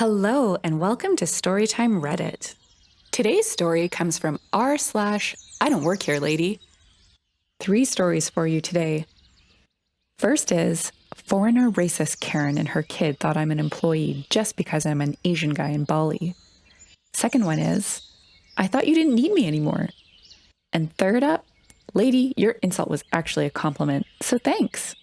Hello and welcome to Storytime Reddit. Today's story comes from r/IDontWorkHereLady. 3 stories for you today. First is, foreigner racist Karen and her kid thought I'm an employee just because I'm an Asian guy in Bali. Second one is, I thought you didn't need me anymore. And third up, lady, your insult was actually a compliment, so thanks.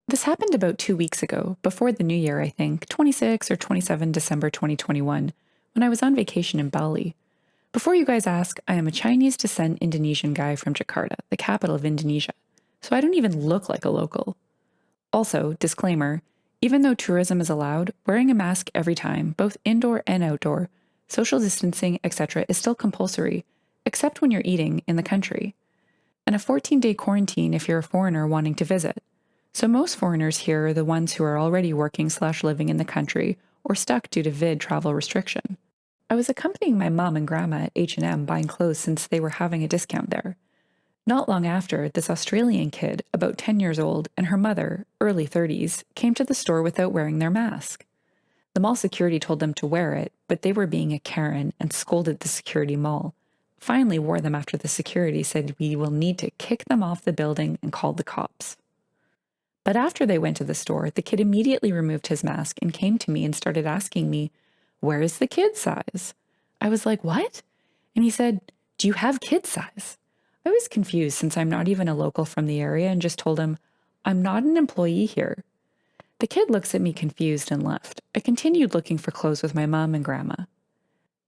This happened about 2 weeks ago, before the new year, I think, 26 or 27 December 2021, when I was on vacation in Bali. Before you guys ask, I am a Chinese descent Indonesian guy from Jakarta, the capital of Indonesia, so I don't even look like a local. Also, disclaimer, even though tourism is allowed, wearing a mask every time, both indoor and outdoor, social distancing, etc., is still compulsory, except when you're eating in the country. And a 14-day quarantine if you're a foreigner wanting to visit. So most foreigners here are the ones who are already working/living in the country or stuck due to vid travel restriction. I was accompanying my mom and grandma at H&M buying clothes since they were having a discount there. Not long after, this Australian kid, about 10 years old, and her mother, early 30s, came to the store without wearing their mask. The mall security told them to wear it, but they were being a Karen and scolded the security mall. Finally wore them after the security said we will need to kick them off the building and called the cops. But after they went to the store, the kid immediately removed his mask and came to me and started asking me, "Where is the kid size?" I was like, "What?" And he said, "Do you have kid size?" I was confused since I'm not even a local from the area and just told him, "I'm not an employee here." The kid looks at me confused and left. I continued looking for clothes with my mom and grandma.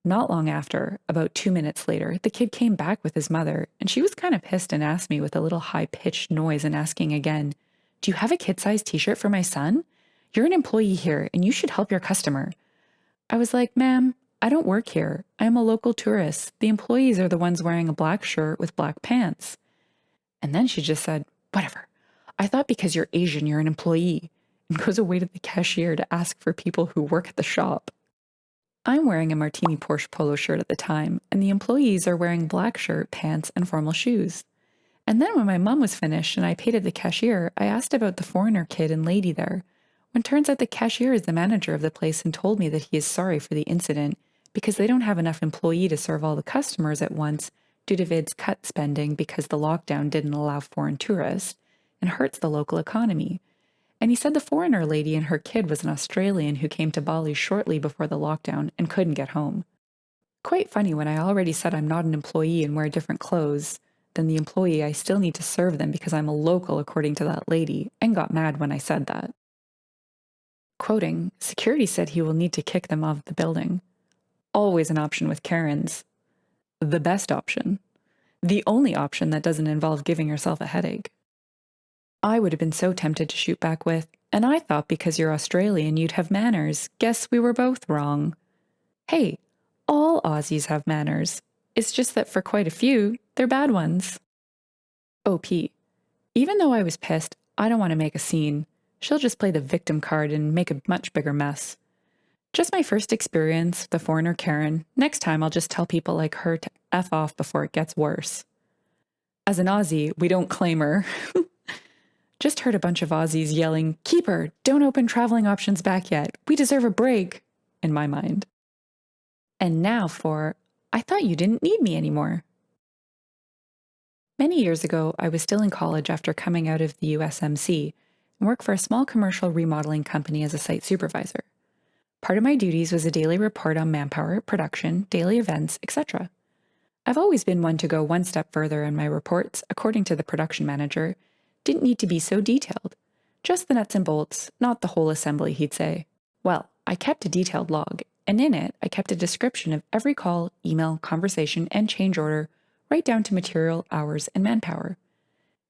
Not long after, about 2 minutes later, the kid came back with his mother, and she was kind of pissed and asked me with a little high-pitched noise and asking again, "Do you have a kid-sized t-shirt for my son? You're an employee here, and you should help your customer." I was like, "Ma'am, I don't work here. I am a local tourist. The employees are the ones wearing a black shirt with black pants." And then she just said, "Whatever. I thought because you're Asian, you're an employee," and goes away to the cashier to ask for people who work at the shop. I'm wearing a Martini Porsche polo shirt at the time, and the employees are wearing black shirt, pants, and formal shoes. And then when my mom was finished and I paid at the cashier, I asked about the foreigner kid and lady there, when turns out the cashier is the manager of the place and told me that he is sorry for the incident because they don't have enough employee to serve all the customers at once due to vid's cut spending because the lockdown didn't allow foreign tourists and hurts the local economy. And he said the foreigner lady and her kid was an Australian who came to Bali shortly before the lockdown and couldn't get home. Quite funny when I already said I'm not an employee and wear different clothes than the employee. I still need to serve them because I'm a local according to that lady, and got mad when I said that. Quoting, security said he will need to kick them off the building. Always an option with Karens. The best option. The only option that doesn't involve giving yourself a headache. I would have been so tempted to shoot back with, "And I thought because you're Australian you'd have manners. Guess we were both wrong." Hey, all Aussies have manners. It's just that for quite a few, they're bad ones. OP. Even though I was pissed, I don't want to make a scene. She'll just play the victim card and make a much bigger mess. Just my first experience with the foreigner Karen. Next time I'll just tell people like her to F off before it gets worse. As an Aussie, we don't claim her. Just heard a bunch of Aussies yelling, "Keep her! Don't open traveling options back yet! We deserve a break!" in my mind. And now for, I thought you didn't need me anymore. Many years ago, I was still in college after coming out of the USMC and worked for a small commercial remodeling company as a site supervisor. Part of my duties was a daily report on manpower, production, daily events, etc. I've always been one to go one step further in my reports, according to the production manager. Didn't need to be so detailed. Just the nuts and bolts, not the whole assembly, he'd say. Well, I kept a detailed log, and in it, I kept a description of every call, email, conversation, and change order, right down to material, hours, and manpower.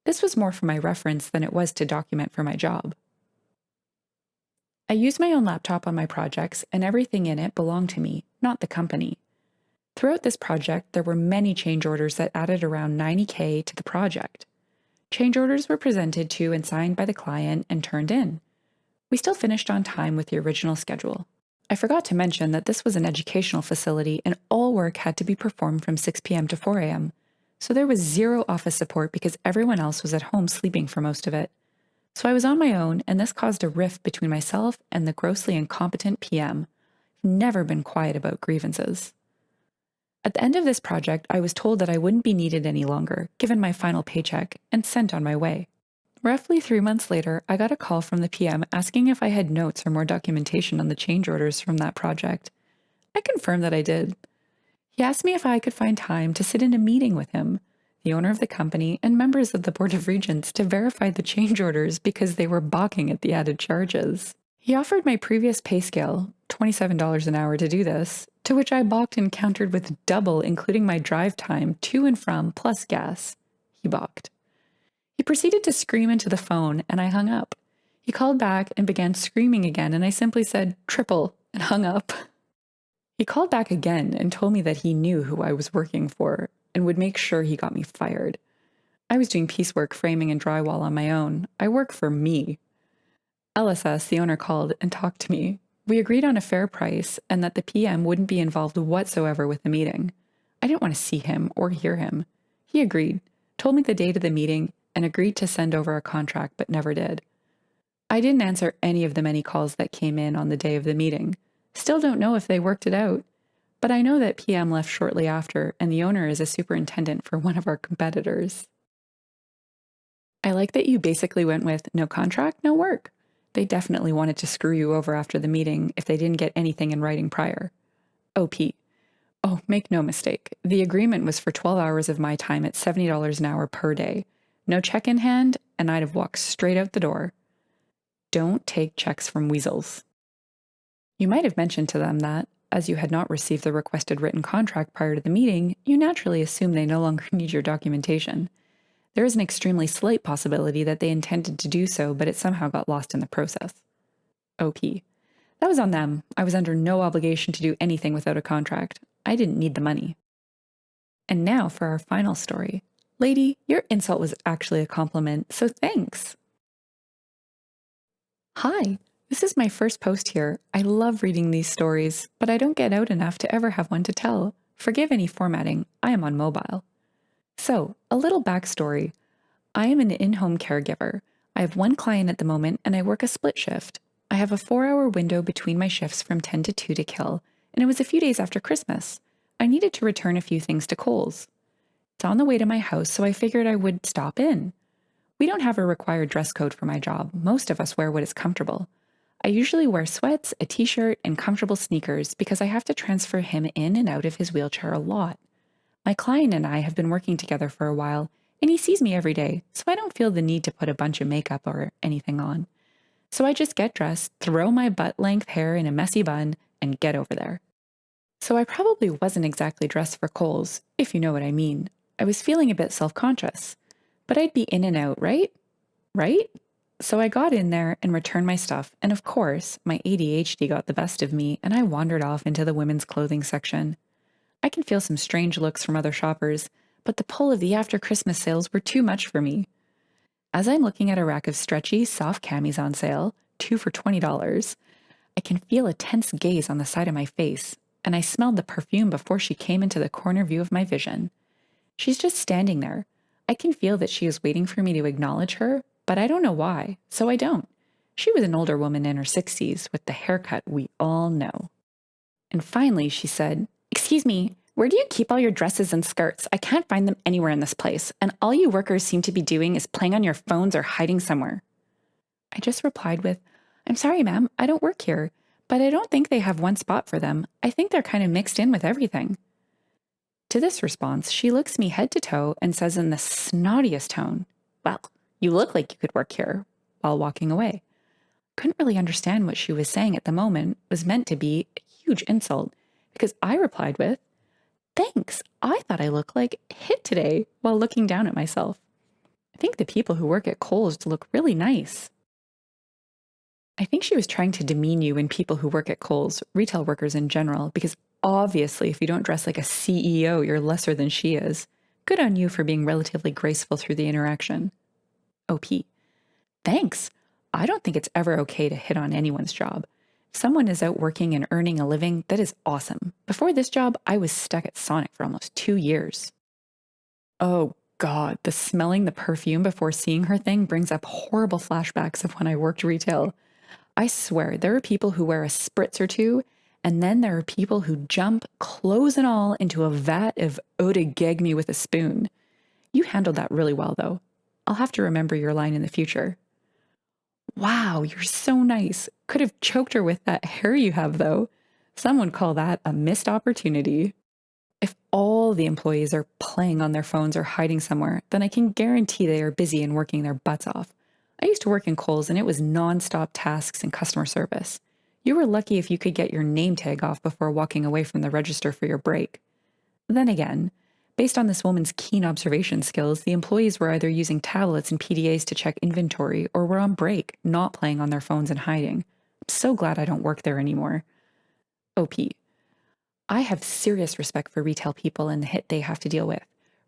This was more for my reference than it was to document for my job. I used my own laptop on my projects, and everything in it belonged to me, not the company. Throughout this project, there were many change orders that added around $90K to the project. Change orders were presented to and signed by the client and turned in. We still finished on time with the original schedule. I forgot to mention that this was an educational facility and all work had to be performed from 6 p.m. to 4 a.m., so there was zero office support because everyone else was at home sleeping for most of it. So I was on my own, and this caused a rift between myself and the grossly incompetent PM. I've never been quiet about grievances. At the end of this project, I was told that I wouldn't be needed any longer, given my final paycheck, and sent on my way. Roughly 3 months later, I got a call from the PM asking if I had notes or more documentation on the change orders from that project. I confirmed that I did. He asked me if I could find time to sit in a meeting with him, the owner of the company, and members of the Board of Regents to verify the change orders because they were balking at the added charges. He offered my previous pay scale, $27 an hour, to do this, to which I balked and countered with double, including my drive time to and from plus gas. He balked. He proceeded to scream into the phone, and I hung up. He called back and began screaming again, and I simply said, "Triple," and hung up. He called back again and told me that he knew who I was working for and would make sure he got me fired. I was doing piecework, framing, and drywall on my own. I work for me. LSS, the owner, called and talked to me. We agreed on a fair price and that the PM wouldn't be involved whatsoever with the meeting. I didn't want to see him or hear him. He agreed, told me the date of the meeting, and agreed to send over a contract, but never did. I didn't answer any of the many calls that came in on the day of the meeting. Still don't know if they worked it out, but I know that PM left shortly after, and the owner is a superintendent for one of our competitors. I like that you basically went with no contract, no work. They definitely wanted to screw you over after the meeting if they didn't get anything in writing prior. OP. Oh, make no mistake. The agreement was for 12 hours of my time at $70 an hour per day. No check in hand, and I'd have walked straight out the door. Don't take checks from weasels. You might have mentioned to them that, as you had not received the requested written contract prior to the meeting, you naturally assume they no longer need your documentation. There is an extremely slight possibility that they intended to do so, but it somehow got lost in the process. OP. That was on them. I was under no obligation to do anything without a contract. I didn't need the money. And now for our final story. Lady, your insult was actually a compliment, so thanks. Hi, this is my first post here. I love reading these stories, but I don't get out enough to ever have one to tell. Forgive any formatting, I am on mobile. So, a little backstory. I am an in-home caregiver. I have one client at the moment and I work a split shift. I have a 4-hour window between my shifts from 10 to 2 to kill, and it was a few days after Christmas. I needed to return a few things to Kohl's. It's on the way to my house, so I figured I would stop in. We don't have a required dress code for my job. Most of us wear what is comfortable. I usually wear sweats, a t-shirt, and comfortable sneakers because I have to transfer him in and out of his wheelchair a lot. My client and I have been working together for a while, and he sees me every day, so I don't feel the need to put a bunch of makeup or anything on. So I just get dressed, throw my butt-length hair in a messy bun, and get over there. So I probably wasn't exactly dressed for Kohl's, if you know what I mean. I was feeling a bit self-conscious. But I'd be in and out, right? Right? So I got in there and returned my stuff, and of course, my ADHD got the best of me, and I wandered off into the women's clothing section. I can feel some strange looks from other shoppers, but the pull of the after-Christmas sales were too much for me. As I'm looking at a rack of stretchy, soft camis on sale, 2 for $20, I can feel a tense gaze on the side of my face, and I smelled the perfume before she came into the corner view of my vision. She's just standing there. I can feel that she is waiting for me to acknowledge her, but I don't know why, so I don't. She was an older woman in her 60s with the haircut we all know. And finally, she said, "Excuse me, where do you keep all your dresses and skirts? I can't find them anywhere in this place, and all you workers seem to be doing is playing on your phones or hiding somewhere." I just replied with, "I'm sorry, ma'am, I don't work here, but I don't think they have one spot for them. I think they're kind of mixed in with everything." To this response, she looks me head to toe and says in the snottiest tone, "Well, you look like you could work here," while walking away. Couldn't really understand what she was saying at the moment was meant to be a huge insult, because I replied with, "Thanks, I thought I looked like hit today," while looking down at myself. I think the people who work at Kohl's look really nice. I think she was trying to demean you and people who work at Kohl's, retail workers in general, because obviously if you don't dress like a CEO, you're lesser than she is. Good on you for being relatively graceful through the interaction. OP. Thanks. I don't think it's ever okay to hit on anyone's job. If someone is out working and earning a living, that is awesome. Before this job, I was stuck at Sonic for almost 2 years. Oh, God, the smelling the perfume before seeing her thing brings up horrible flashbacks of when I worked retail. I swear, there are people who wear a spritz or two, and then there are people who jump, clothes and all, into a vat of eau de gag me with a spoon. You handled that really well, though. I'll have to remember your line in the future. Wow, you're so nice. Could have choked her with that hair you have, though. Some would call that a missed opportunity. If all the employees are playing on their phones or hiding somewhere, then I can guarantee they are busy and working their butts off. I used to work in Kohl's and it was nonstop tasks and customer service. You were lucky if you could get your name tag off before walking away from the register for your break. Then again, based on this woman's keen observation skills, the employees were either using tablets and PDAs to check inventory or were on break, not playing on their phones and hiding. I'm so glad I don't work there anymore. OP. I have serious respect for retail people and the hit they have to deal with.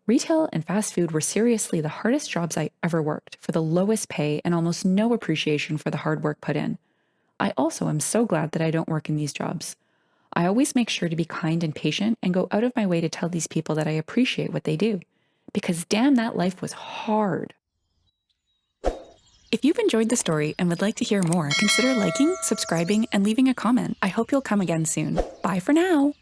Retail and fast food were seriously the hardest jobs I ever worked, for the lowest pay and almost no appreciation for the hard work put in. I also am so glad that I don't work in these jobs. I always make sure to be kind and patient and go out of my way to tell these people that I appreciate what they do. Because damn, that life was hard. If you've enjoyed the story and would like to hear more, consider liking, subscribing, and leaving a comment. I hope you'll come again soon. Bye for now.